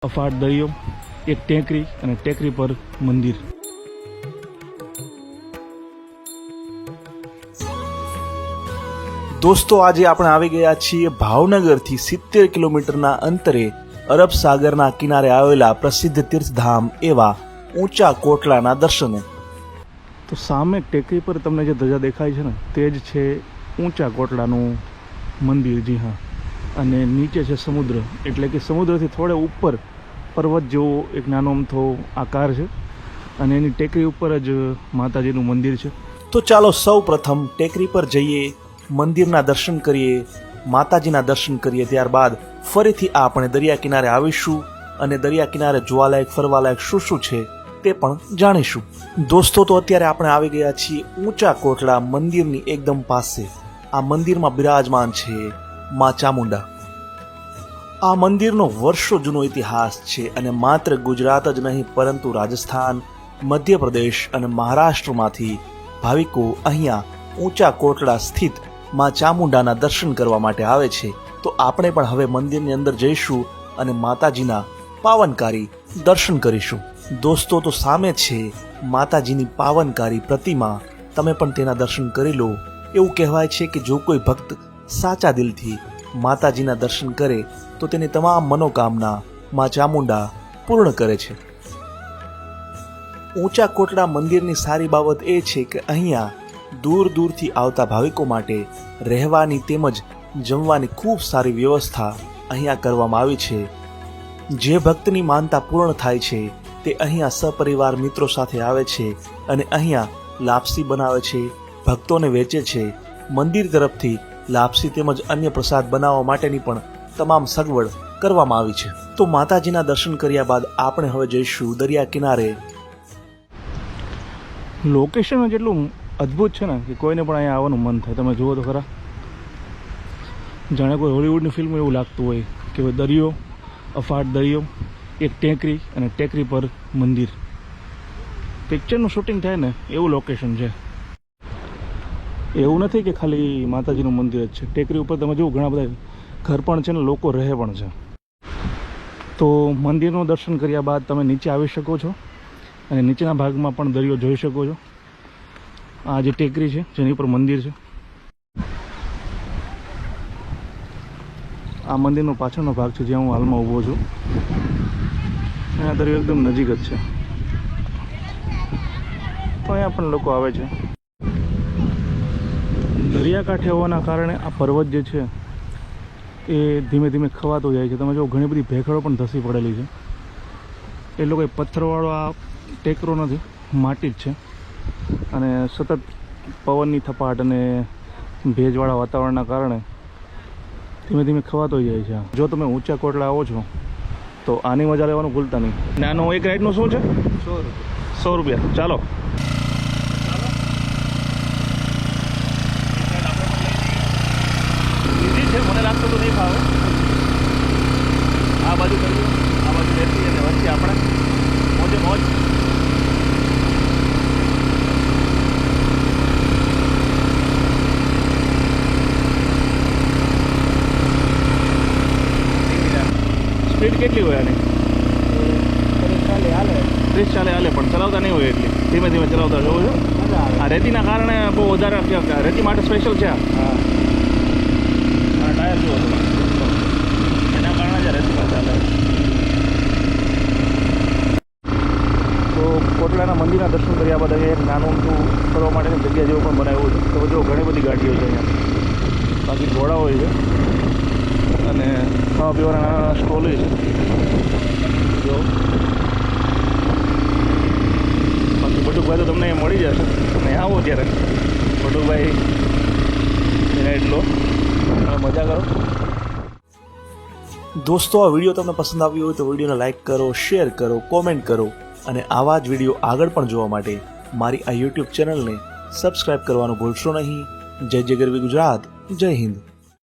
અફાટ દરિયો, એક ટેકરી અને ટેકરી પર મંદિર. દોસ્તો, આજે આપણે આવી ગયા છીએ ભાવનગરથી 70 કિલોમીટરના અંતરે અરબ સાગરના કિનારે આવેલા પ્રસિદ્ધ તીર્થધામ એવા ઊંચા કોટલાના દર્શને. તો સામે ટેકરી પર તમને જે ધજા દેખાય છે ને, તે જ છે ઊંચા કોટલાનું મંદિર. જી હા. અને નીચે છે સમુદ્ર, એટલે કે સમુદ્રથી થોડે ઉપર પર્વત જેવો એક નાનો અમથો આકાર છે અને એની ટેકરી ઉપર જ માતાજીનું મંદિર છે. તો ચાલો સૌ પ્રથમ ટેકરી પર જઈએ, મંદિરના દર્શન કરીએ, માતાજીના દર્શન કરીએ. ત્યારબાદ ફરીથી આપણે દરિયા કિનારે આવીશું અને દરિયા કિનારે જોવાલાયક ફરવાલાયક શું શું છે તે પણ જાણીશું. દોસ્તો, તો અત્યારે આપણે આવી ગયા છીએ ઊંચા કોટલા મંદિરની એકદમ પાસે. આ મંદિરમાં બિરાજમાન છે માં ચામુંડા. આ મંદિરનો વર્ષો જૂનો ઇતિહાસ છે અને માત્ર ગુજરાત જ નહીં પરંતુ રાજસ્થાન, મધ્યપ્રદેશ અને મહારાષ્ટ્રમાંથી ભાવિકો અહીંયા ઊંચા કોટલા સ્થિત માં ચામુંડાના દર્શન કરવા માટે આવે છે. તો આપણે પણ હવે મંદિરની અંદર જઈશું અને માતાજીના પાવનકારી દર્શન કરીશું. દોસ્તો, તો સામે છે માતાજીની પાવનકારી પ્રતિમા. તમે પણ તેના દર્શન કરી લો. એવું કહેવાય છે કે જો કોઈ ભક્ત સાચા દિલથી માતાજીના દર્શન કરે તો તેની તમામ મનોકામના માં ચામુંડા પૂર્ણ કરે છે. ઊંચા કોટલા મંદિરની સારી બાબત એ છે કે અહીંયા દૂર દૂરથી આવતા ભાવિકો માટે રહેવાની તેમજ જમવાની ખૂબ સારી વ્યવસ્થા અહીંયા કરવામાં આવી છે. જે ભક્તની માનતા પૂર્ણ થાય છે તે અહીંયા સપરિવાર મિત્રો સાથે આવે છે અને અહીંયા લાપસી બનાવે છે, ભક્તોને વેચે છે. મંદિર તરફથી લાપસી તેમજ અન્ય પ્રસાદ બનાવવા માટેની પણ તમામ સગવડ કરવામાં આવી છે. તો માતાજીના દર્શન કર્યા બાદ આપણે હવે જઈશું દરિયા કિનારે. લોકેશન જેટલું અદ્ભુત છે ને કે કોઈને પણ અહીંયા આવવાનું મન થાય. તમે જુઓ તો ખરા, જાણે કોઈ હોલિવૂડની ફિલ્મ એવું લાગતું હોય કે દરિયો, અફાટ દરિયો, એક ટેકરી અને ટેકરી પર મંદિર. પિક્ચરનું શૂટિંગ થાય ને એવું લોકેશન છે. એવું નથી કે ખાલી માતાજીનું મંદિર જ છે. ટેકરી ઉપર તમે જુઓ ઘણા બધા ઘર પણ છે ને લોકો રહે પણ છે. તો મંદિરનું દર્શન કર્યા બાદ તમે નીચે આવી શકો છો અને નીચેના ભાગમાં પણ દરિયો જોઈ શકો છો. આ જે ટેકરી છે જેની ઉપર મંદિર છે, આ મંદિરનો પાછળનો ભાગ છે જ્યાં હું હાલમાં ઊભો છું. અહીંયા દરિયો એકદમ નજીક જ છે. તો અહીંયા પણ લોકો આવે છે. દરિયાકાંઠે હોવાના કારણે આ પર્વત જે છે એ ધીમે ધીમે ખવાતો જાય છે. તમે જો ઘણી બધી ભેખડો પણ ધસી પડેલી છે. એ લોકો પથ્થરવાળો આ ટેકરો નથી, માટી જ છે અને સતત પવનની થપાટ અને ભેજવાળા વાતાવરણના કારણે ધીમે ધીમે ખવાતો જાય છે. જો તમે ઊંચા કોટલા આવો છો તો આની મજા લેવાનું ભૂલતા નહીં. અને આનો એક રાઈડનું શું છે? 100 રૂપિયા. ચાલો. મને લાગતું તો નહીં ફાવે. આ બાજુ કર્યું, આ બાજુ બેસી અને વચ્ચે આપણે મોજે મોજ. સ્પીડ કેટલી હોય આની? 30-40 હાલે, પણ ચલાવતા નહીં હોય એટલી. ધીમે ધીમે ચલાવતા જોવો છો. આ રેતીના કારણે બહુ વધારે રેતી માટે સ્પેશિયલ છે. હા, ટાયર જુઓ તમે, એના કારણે જ રેતીમાં ચાલે. તો કોટલાના મંદિરના દર્શન કર્યા બાદ અહીંયા એક નાનું અમથું ફરવા માટેની જગ્યા જેવું પણ બનાવ્યું છે. તો જો ઘણી બધી ગાડીઓ છે અહીંયા. બાકી ઘોડા હોય છે અને ખાવા પીવાના નાના સ્ટોલ છે. જો બાકી બટુકભાઈ તો તમને અહીંયા મળી જશે. તમે આવો ત્યારે બટુકભાઈ રાઈડ લો, મજા કરો. દોસ્તો, આ વિડીયો તમને પસંદ આવ્યો હોય તો વિડીયોને લાઈક કરો, શેર કરો, કોમેન્ટ કરો અને આવા જ વિડીયો આગળ પણ જોવા માટે મારી આ યુટ્યુબ ચેનલને સબસ્ક્રાઈબ કરવાનું ભૂલશો નહીં. જય જય ગરવી ગુજરાત, જય હિન્દ.